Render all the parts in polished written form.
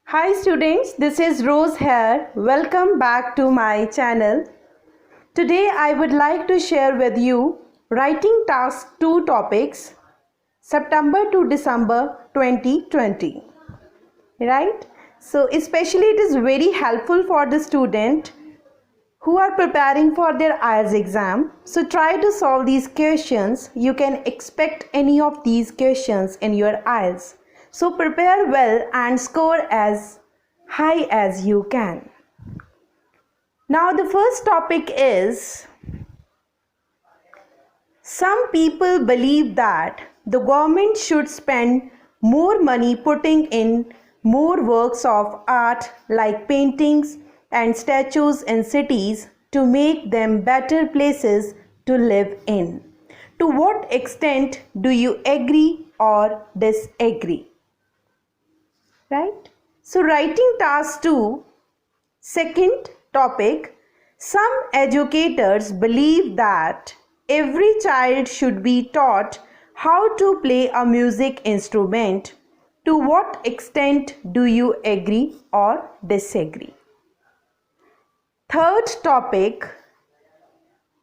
Hi students, this is Rose here. Welcome back to my channel. Today I would like to share with you writing task 2 topics September to December 2020. Right? So especially it is very helpful for the student who are preparing for their IELTS exam. So try to solve these questions. You can expect any of these questions in your IELTS. So prepare well and score as high as you can. Now the first topic is, some people believe that the government should spend more money putting in more works of art like paintings and statues in cities to make them better places to live in. To what extent do you agree or disagree? Right? So writing task 2, second topic, some educators believe that every child should be taught how to play a music instrument. To what extent do you agree or disagree? Third topic,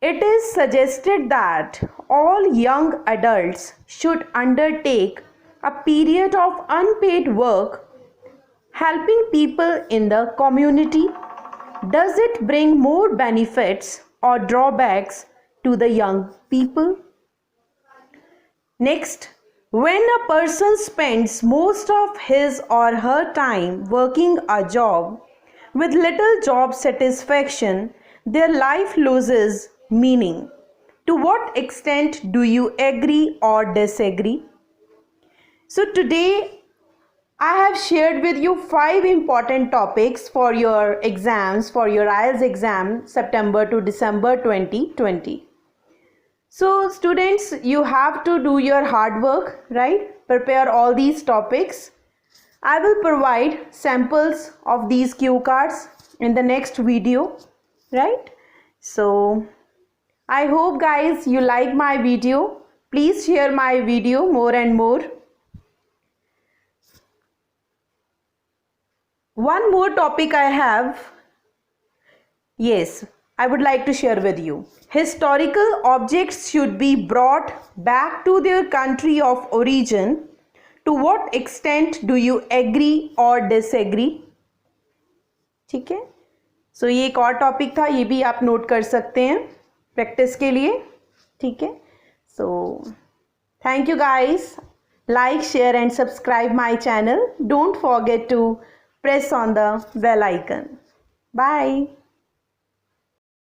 it is suggested that all young adults should undertake a period of unpaid work helping people in the community. Does it bring more benefits or drawbacks to the young people? Next, when a person spends most of his or her time working a job with little job satisfaction, their life loses meaning. To what extent do you agree or disagree? So today I have shared with you 5 important topics for your exams, for your IELTS exam, September to December 2020. So students, you have to do your hard work, right? Prepare all these topics. I will provide samples of these cue cards in the next video, right? So I hope guys you like my video. Please share my video more and more. One more topic I have. Yes, I would like to share with you. Historical objects should be brought back to their country of origin. To what extent do you agree or disagree? ठीक है, सो ये एक और topic था, ये भी आप note कर सकते हैं प्रैक्टिस के लिए. ठीक है, so thank you guys. Like, share and subscribe my channel. Don't forget to press on the bell icon. Bye.